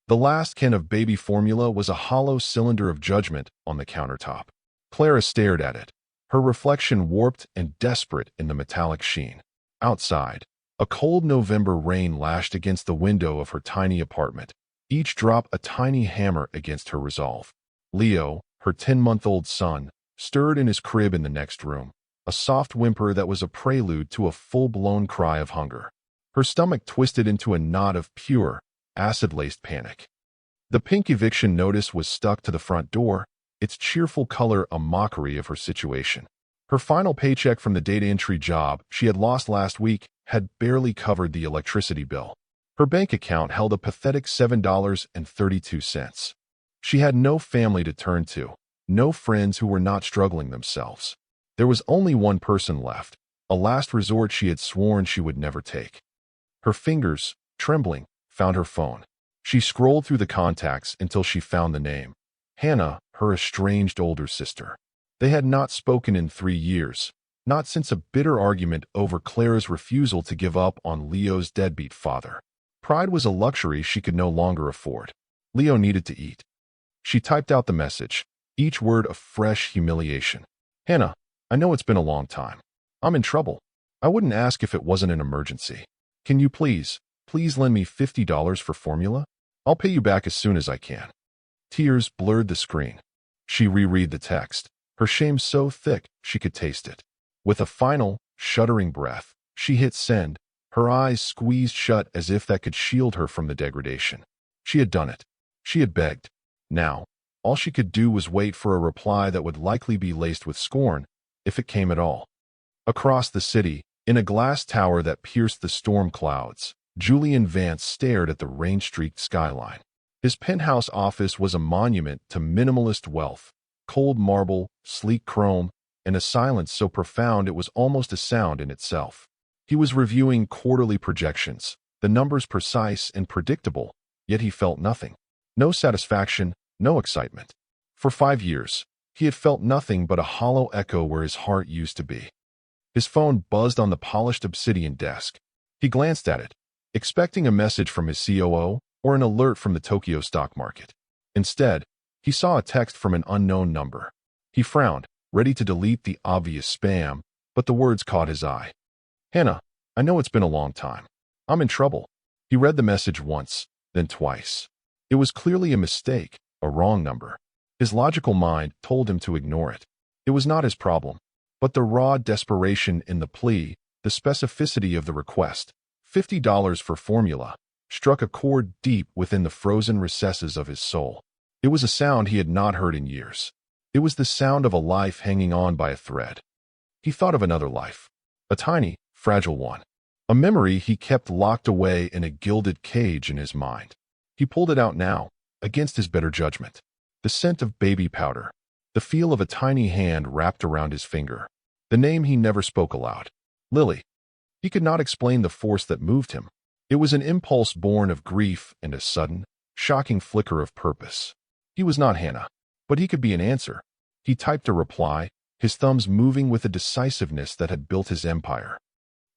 The last can of baby formula was a hollow cylinder of judgment on the countertop. Clara stared at it, her reflection warped and desperate in the metallic sheen. Outside, a cold November rain lashed against the window of her tiny apartment, each drop a tiny hammer against her resolve. Leo, her 10-month-old son, stirred in his crib in the next room, a soft whimper that was a prelude to a full-blown cry of hunger. Her stomach twisted into a knot of pure, acid-laced panic. The pink eviction notice was stuck to the front door, its cheerful color a mockery of her situation. Her final paycheck from the data entry job she had lost last week had barely covered the electricity bill. Her bank account held a pathetic $7.32. She had no family to turn to, no friends who were not struggling themselves. There was only one person left, a last resort she had sworn she would never take. Her fingers, trembling, found her phone. She scrolled through the contacts until she found the name. Hannah, her estranged older sister. They had not spoken in 3 years, not since a bitter argument over Clara's refusal to give up on Leo's deadbeat father. Pride was a luxury she could no longer afford. Leo needed to eat. She typed out the message, each word a fresh humiliation. Hannah, I know it's been a long time. I'm in trouble. I wouldn't ask if it wasn't an emergency. Can you please lend me $50 for formula? I'll pay you back as soon as I can. Tears blurred the screen. She reread the text, her shame so thick she could taste it. With a final, shuddering breath, she hit send, her eyes squeezed shut as if that could shield her from the degradation. She had done it. She had begged. Now, all she could do was wait for a reply that would likely be laced with scorn, if it came at all. Across the city, in a glass tower that pierced the storm clouds, Julian Vance stared at the rain-streaked skyline. His penthouse office was a monument to minimalist wealth, cold marble, sleek chrome, and a silence so profound it was almost a sound in itself. He was reviewing quarterly projections, the numbers precise and predictable, yet he felt nothing. No satisfaction, no excitement. For 5 years, he had felt nothing but a hollow echo where his heart used to be. His phone buzzed on the polished obsidian desk. He glanced at it, expecting a message from his COO or an alert from the Tokyo stock market. Instead, he saw a text from an unknown number. He frowned, ready to delete the obvious spam, but the words caught his eye. Hannah, I know it's been a long time. I'm in trouble. He read the message once, then twice. It was clearly a mistake, a wrong number. His logical mind told him to ignore it. It was not his problem. But the raw desperation in the plea, the specificity of the request, $50 for formula, struck a chord deep within the frozen recesses of his soul. It was a sound he had not heard in years. It was the sound of a life hanging on by a thread. He thought of another life, a tiny, fragile one, a memory he kept locked away in a gilded cage in his mind. He pulled it out now, against his better judgment. The scent of baby powder, the feel of a tiny hand wrapped around his finger, the name he never spoke aloud. Lily. He could not explain the force that moved him. It was an impulse born of grief and a sudden, shocking flicker of purpose. He was not Hannah, but he could be an answer. He typed a reply, his thumbs moving with a decisiveness that had built his empire.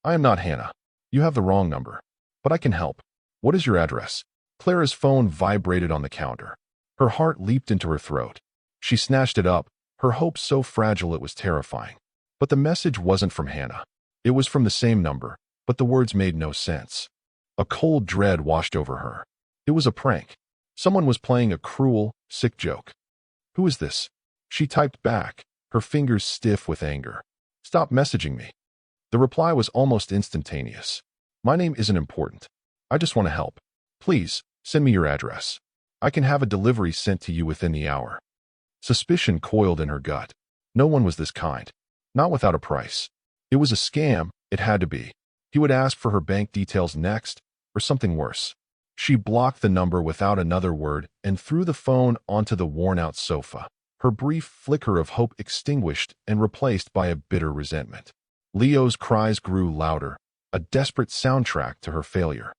I am not Hannah. You have the wrong number. But I can help. What is your address? Clara's phone vibrated on the counter. Her heart leaped into her throat. She snatched it up, her hope so fragile it was terrifying. But the message wasn't from Hannah. It was from the same number, but the words made no sense. A cold dread washed over her. It was a prank. Someone was playing a cruel, sick joke. Who is this? She typed back, her fingers stiff with anger. Stop messaging me. The reply was almost instantaneous. My name isn't important. I just want to help. Please, send me your address. I can have a delivery sent to you within the hour. Suspicion coiled in her gut. No one was this kind. Not without a price. It was a scam, it had to be. He would ask for her bank details next, or something worse. She blocked the number without another word and threw the phone onto the worn-out sofa, her brief flicker of hope extinguished and replaced by a bitter resentment. Leo's cries grew louder, a desperate soundtrack to her failure.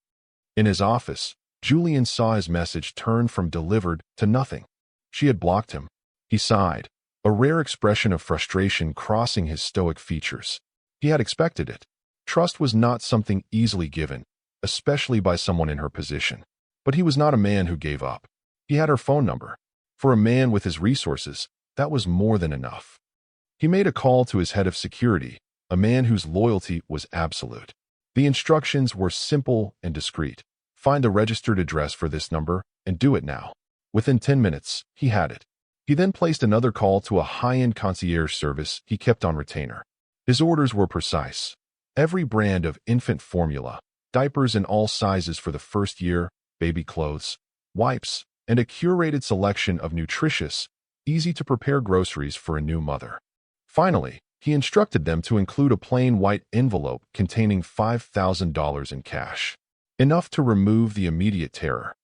In his office, Julian saw his message turn from delivered to nothing. She had blocked him. He sighed, a rare expression of frustration crossing his stoic features. He had expected it. Trust was not something easily given, especially by someone in her position. But he was not a man who gave up. He had her phone number. For a man with his resources, that was more than enough. He made a call to his head of security, a man whose loyalty was absolute. The instructions were simple and discreet. Find the registered address for this number and do it now. Within 10 minutes, he had it. He then placed another call to a high-end concierge service he kept on retainer. His orders were precise. Every brand of infant formula, diapers in all sizes for the first year, baby clothes, wipes, and a curated selection of nutritious, easy-to-prepare groceries for a new mother. Finally, he instructed them to include a plain white envelope containing $5,000 in cash, enough to remove the immediate terror.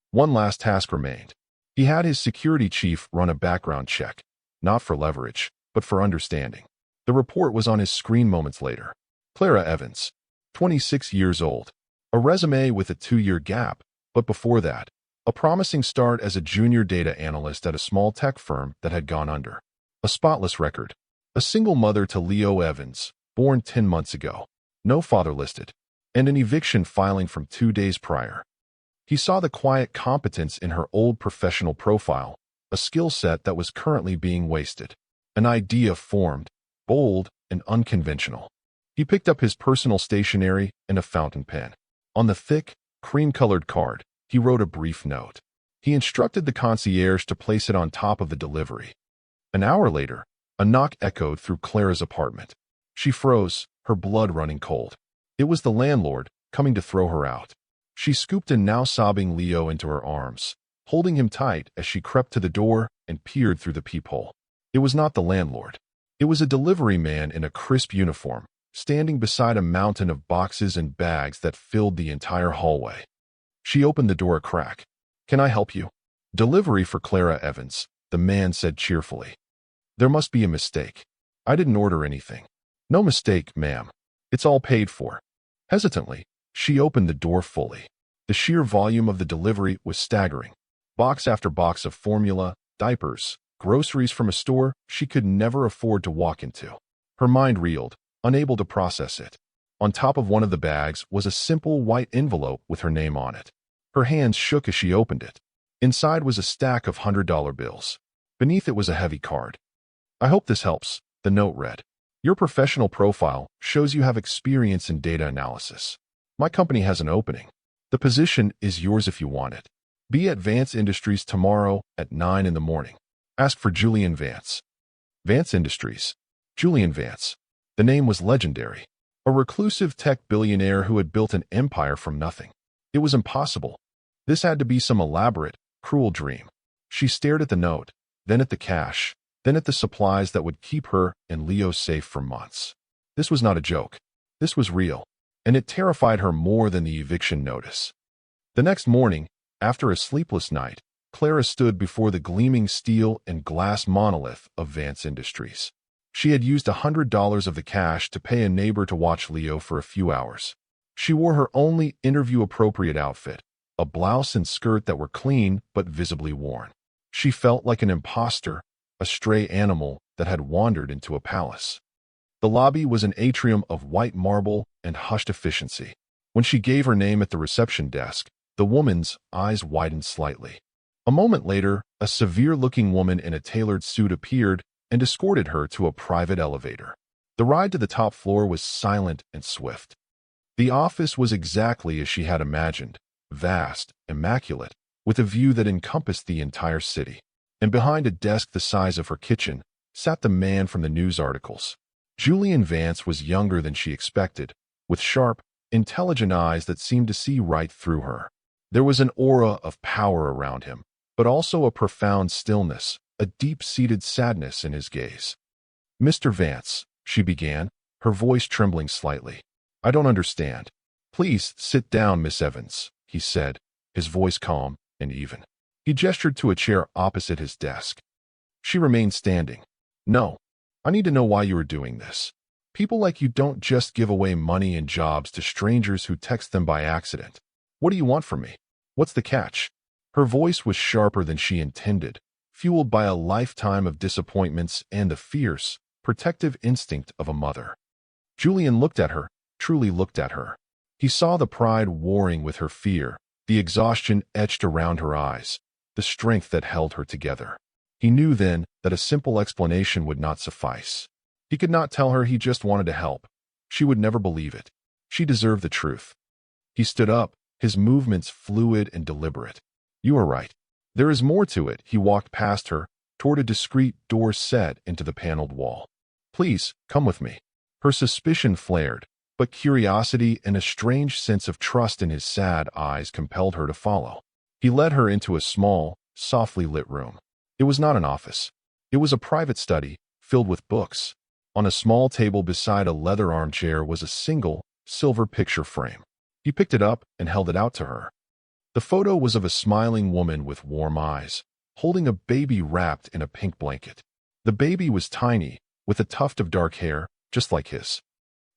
One last task remained. He had his security chief run a background check, not for leverage, but for understanding. The report was on his screen moments later. Clara Evans, 26 years old, a resume with a 2-year gap, but before that, a promising start as a junior data analyst at a small tech firm that had gone under. A spotless record. A single mother to Leo Evans, born 10 months ago. No father listed. And an eviction filing from 2 days prior. He saw the quiet competence in her old professional profile, a skill set that was currently being wasted. An idea formed, bold and unconventional. He picked up his personal stationery and a fountain pen. On the thick, cream-colored card, he wrote a brief note. He instructed the concierge to place it on top of the delivery. An hour later, a knock echoed through Clara's apartment. She froze, her blood running cold. It was the landlord, coming to throw her out. She scooped a now sobbing Leo into her arms, holding him tight as she crept to the door and peered through the peephole. It was not the landlord. It was a delivery man in a crisp uniform, standing beside a mountain of boxes and bags that filled the entire hallway. She opened the door a crack. "Can I help you?" "Delivery for Clara Evans," the man said cheerfully. "There must be a mistake. I didn't order anything." "No mistake, ma'am. It's all paid for." Hesitantly, she opened the door fully. The sheer volume of the delivery was staggering. Box after box of formula, diapers, groceries from a store she could never afford to walk into. Her mind reeled, unable to process it. On top of one of the bags was a simple white envelope with her name on it. Her hands shook as she opened it. Inside was a stack of $100 bills. Beneath it was a heavy card. "I hope this helps," the note read. "Your professional profile shows you have experience in data analysis. My company has an opening. The position is yours if you want it. Be at Vance Industries tomorrow at 9 in the morning. Ask for Julian Vance." Vance Industries. Julian Vance. The name was legendary. A reclusive tech billionaire who had built an empire from nothing. It was impossible. This had to be some elaborate, cruel dream. She stared at the note, then at the cash, then at the supplies that would keep her and Leo safe for months. This was not a joke. This was real, and it terrified her more than the eviction notice. The next morning, after a sleepless night, Clara stood before the gleaming steel and glass monolith of Vance Industries. She had used $100 of the cash to pay a neighbor to watch Leo for a few hours. She wore her only interview-appropriate outfit, a blouse and skirt that were clean but visibly worn. She felt like an imposter, a stray animal that had wandered into a palace. The lobby was an atrium of white marble and hushed efficiency. When she gave her name at the reception desk, the woman's eyes widened slightly. A moment later, a severe-looking woman in a tailored suit appeared and escorted her to a private elevator. The ride to the top floor was silent and swift. The office was exactly as she had imagined, vast, immaculate, with a view that encompassed the entire city. And behind a desk the size of her kitchen sat the man from the news articles. Julian Vance was younger than she expected, with sharp, intelligent eyes that seemed to see right through her. There was an aura of power around him, but also a profound stillness, a deep-seated sadness in his gaze. "Mr. Vance," she began, her voice trembling slightly. "I don't understand." "Please sit down, Miss Evans," he said, his voice calm and even. He gestured to a chair opposite his desk. She remained standing. "No. I need to know why you are doing this. People like you don't just give away money and jobs to strangers who text them by accident. What do you want from me? What's the catch?" Her voice was sharper than she intended, fueled by a lifetime of disappointments and the fierce, protective instinct of a mother. Julian looked at her, truly looked at her. He saw the pride warring with her fear, The exhaustion etched around her eyes, the strength that held her together. He knew then that a simple explanation would not suffice. He could not tell her he just wanted to help. She would never believe it. She deserved the truth. He stood up, his movements fluid and deliberate. "You are right. There is more to it." He walked past her, toward a discreet door set into the paneled wall. "Please, come with me." Her suspicion flared, but curiosity and a strange sense of trust in his sad eyes compelled her to follow. He led her into a small, softly lit room. It was not an office. It was a private study, filled with books. On a small table beside a leather armchair was a single, silver picture frame. He picked it up and held it out to her. The photo was of a smiling woman with warm eyes, holding a baby wrapped in a pink blanket. The baby was tiny, with a tuft of dark hair, just like his.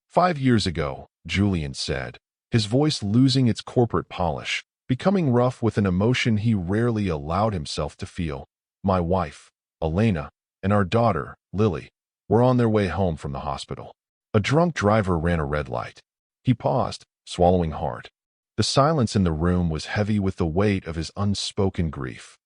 5 years ago, Julian said, his voice losing its corporate polish, becoming rough with an emotion he rarely allowed himself to feel. "My wife, Elena, and our daughter, Lily, were on their way home from the hospital. A drunk driver ran a red light." He paused, swallowing hard. The silence in the room was heavy with the weight of his unspoken grief.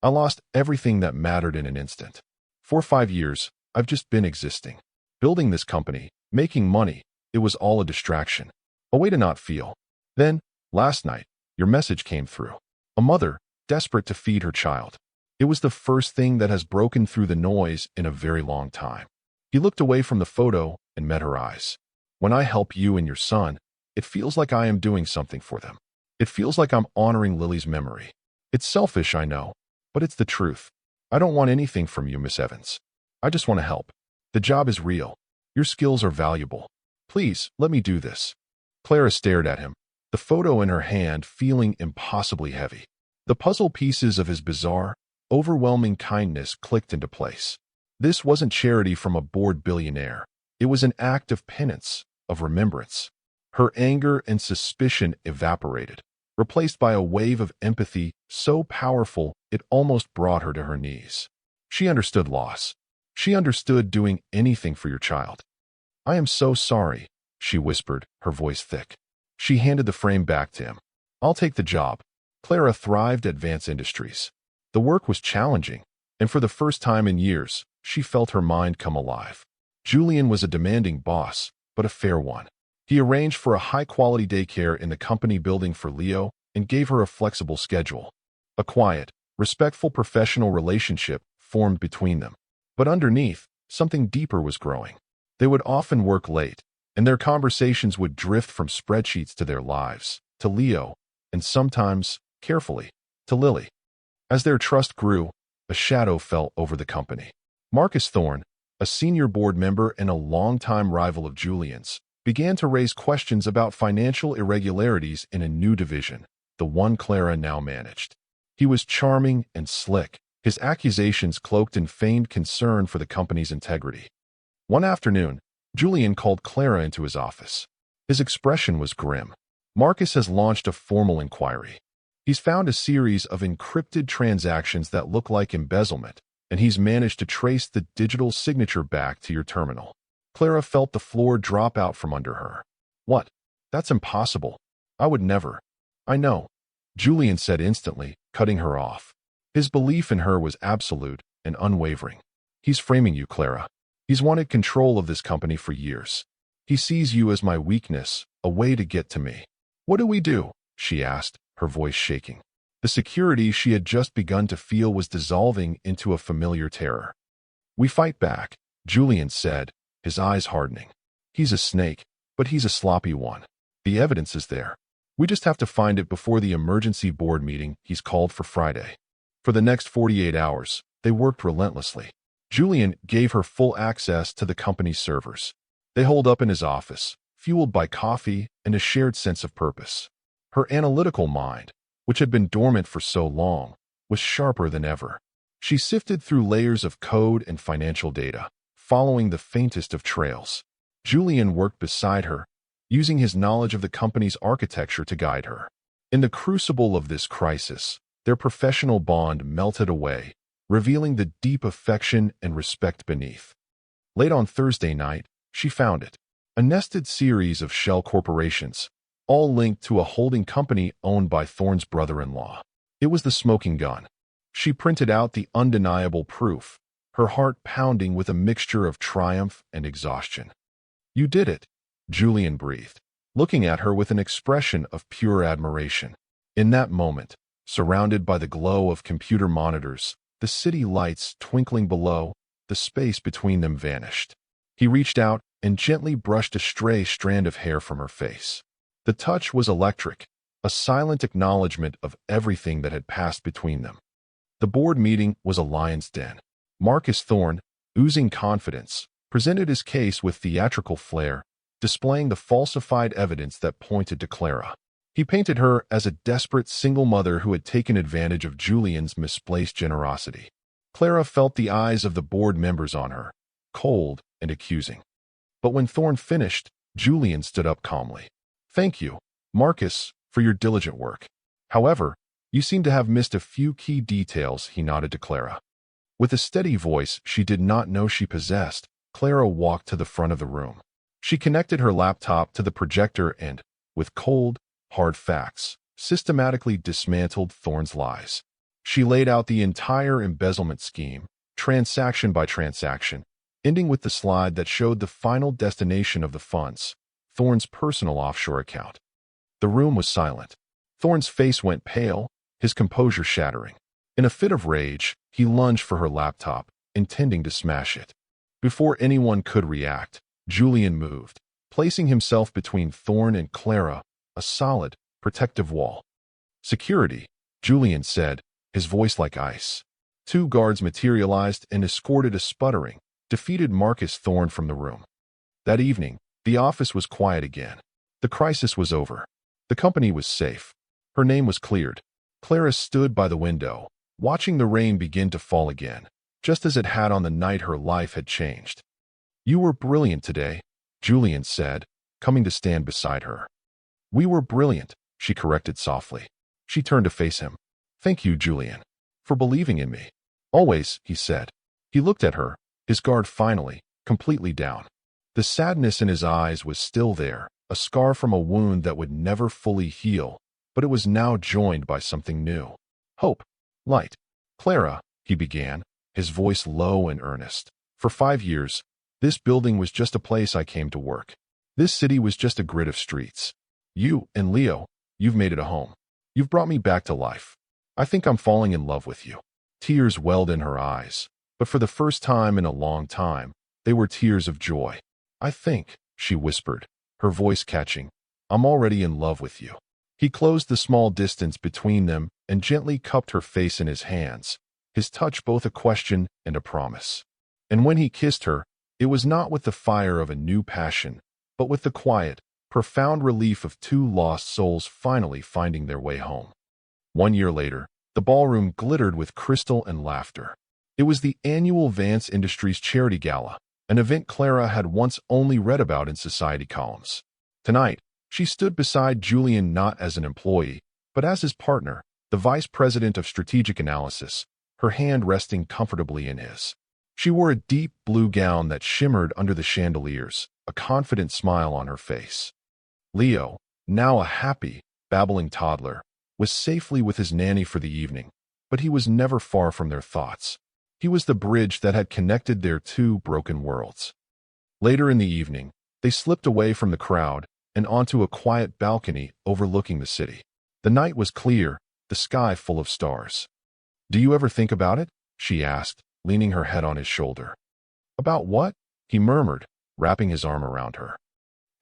"I lost everything that mattered in an instant. For 5 years, I've just been existing. Building this company, making money, it was all a distraction. A way to not feel. Then, last night, your message came through. A mother, desperate to feed her child. It was the first thing that has broken through the noise in a very long time." He looked away from the photo and met her eyes. "When I help you and your son, it feels like I am doing something for them. It feels like I'm honoring Lily's memory. It's selfish, I know, but it's the truth. I don't want anything from you, Miss Evans. I just want to help. The job is real. Your skills are valuable. Please, let me do this." Clara stared at him, the photo in her hand feeling impossibly heavy. The puzzle pieces of his bizarre, overwhelming kindness clicked into place. This wasn't charity from a bored billionaire. It was an act of penance, of remembrance. Her anger and suspicion evaporated, replaced by a wave of empathy so powerful it almost brought her to her knees. She understood loss. She understood doing anything for your child. "I am so sorry," she whispered, her voice thick. She handed the frame back to him. "I'll take the job." Clara thrived at Vance Industries. The work was challenging, and for the first time in years, she felt her mind come alive. Julian was a demanding boss, but a fair one. He arranged for a high-quality daycare in the company building for Leo and gave her a flexible schedule. A quiet, respectful professional relationship formed between them. But underneath, something deeper was growing. They would often work late, and their conversations would drift from spreadsheets to their lives, to Leo, and sometimes, carefully, to Lily. As their trust grew, a shadow fell over the company. Marcus Thorne, a senior board member and a longtime rival of Julian's, began to raise questions about financial irregularities in a new division, the one Clara now managed. He was charming and slick, his accusations cloaked in feigned concern for the company's integrity. One afternoon, Julian called Clara into his office. His expression was grim. "Marcus has launched a formal inquiry. He's found a series of encrypted transactions that look like embezzlement, and he's managed to trace the digital signature back to your terminal." Clara felt the floor drop out from under her. "What? That's impossible. I would never." "I know," Julian said instantly, cutting her off. His belief in her was absolute and unwavering. "He's framing you, Clara. He's wanted control of this company for years. He sees you as my weakness, a way to get to me." "What do we do?" she asked, her voice shaking. The security she had just begun to feel was dissolving into a familiar terror. "We fight back," Julian said, his eyes hardening. "He's a snake, but he's a sloppy one. The evidence is there. We just have to find it before the emergency board meeting he's called for Friday." For the next 48 hours, they worked relentlessly. Julian gave her full access to the company's servers. They holed up in his office, fueled by coffee and a shared sense of purpose. Her analytical mind, which had been dormant for so long, was sharper than ever. She sifted through layers of code and financial data, following the faintest of trails. Julian worked beside her, using his knowledge of the company's architecture to guide her. In the crucible of this crisis, their professional bond melted away, revealing the deep affection and respect beneath. Late on Thursday night, she found it. A nested series of shell corporations, all linked to a holding company owned by Thorne's brother-in-law. It was the smoking gun. She printed out the undeniable proof, her heart pounding with a mixture of triumph and exhaustion. "You did it," Julian breathed, looking at her with an expression of pure admiration. In that moment, surrounded by the glow of computer monitors, the city lights twinkling below, the space between them vanished. He reached out and gently brushed a stray strand of hair from her face. The touch was electric, a silent acknowledgement of everything that had passed between them. The board meeting was a lion's den. Marcus Thorne, oozing confidence, presented his case with theatrical flair, displaying the falsified evidence that pointed to Clara. He painted her as a desperate single mother who had taken advantage of Julian's misplaced generosity. Clara felt the eyes of the board members on her, cold and accusing. But when Thorne finished, Julian stood up calmly. "Thank you, Marcus, for your diligent work. However, you seem to have missed a few key details," he nodded to Clara. With a steady voice she did not know she possessed, Clara walked to the front of the room. She connected her laptop to the projector and, with cold, hard facts, systematically dismantled Thorne's lies. She laid out the entire embezzlement scheme, transaction by transaction, ending with the slide that showed the final destination of the funds, Thorne's personal offshore account. The room was silent. Thorne's face went pale, his composure shattering. In a fit of rage, he lunged for her laptop, intending to smash it. Before anyone could react, Julian moved, placing himself between Thorne and Clara, a solid, protective wall. "Security," Julian said, his voice like ice. 2 guards materialized and escorted a sputtering, defeated Marcus Thorne from the room. That evening, the office was quiet again. The crisis was over. The company was safe. Her name was cleared. Clara stood by the window, watching the rain begin to fall again, just as it had on the night her life had changed. "You were brilliant today," Julian said, coming to stand beside her. "We were brilliant," she corrected softly. She turned to face him. "Thank you, Julian, for believing in me." "Always," he said. He looked at her, his guard finally, completely down. The sadness in his eyes was still there, a scar from a wound that would never fully heal, but it was now joined by something new. "Hope. Light. Clara," he began, his voice low and earnest. "For 5 years, this building was just a place I came to work. This city was just a grid of streets. You and Leo, you've made it a home. You've brought me back to life. I think I'm falling in love with you." Tears welled in her eyes, but for the first time in a long time, they were tears of joy. "I think," she whispered, her voice catching, "I'm already in love with you." He closed the small distance between them and gently cupped her face in his hands, his touch both a question and a promise. And when he kissed her, it was not with the fire of a new passion, but with the quiet, profound relief of 2 lost souls finally finding their way home. 1 year later, the ballroom glittered with crystal and laughter. It was the annual Vance Industries Charity Gala, an event Clara had once only read about in society columns. Tonight, she stood beside Julian not as an employee, but as his partner, the vice president of strategic analysis, her hand resting comfortably in his. She wore a deep blue gown that shimmered under the chandeliers, a confident smile on her face. Leo, now a happy, babbling toddler, was safely with his nanny for the evening, but he was never far from their thoughts. He was the bridge that had connected their 2 broken worlds. Later in the evening, they slipped away from the crowd and onto a quiet balcony overlooking the city. The night was clear, the sky full of stars. "Do you ever think about it?" she asked, leaning her head on his shoulder. "About what?" he murmured, wrapping his arm around her.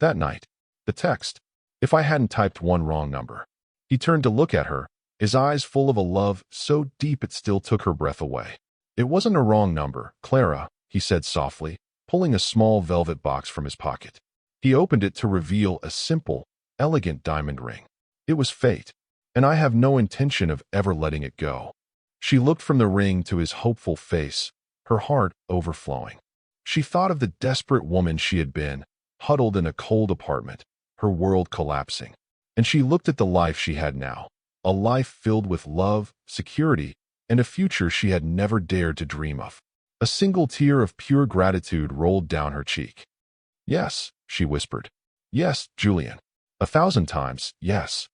"That night. The text. If I hadn't typed one wrong number." He turned to look at her, his eyes full of a love so deep it still took her breath away. "It wasn't a wrong number, Clara," he said softly, pulling a small velvet box from his pocket. He opened it to reveal a simple, elegant diamond ring. "It was fate, and I have no intention of ever letting it go." She looked from the ring to his hopeful face, her heart overflowing. She thought of the desperate woman she had been, huddled in a cold apartment, her world collapsing. And she looked at the life she had now, a life filled with love, security, and a future she had never dared to dream of. A single tear of pure gratitude rolled down her cheek. "Yes," she whispered. "Yes, Julian. 1,000 times, yes.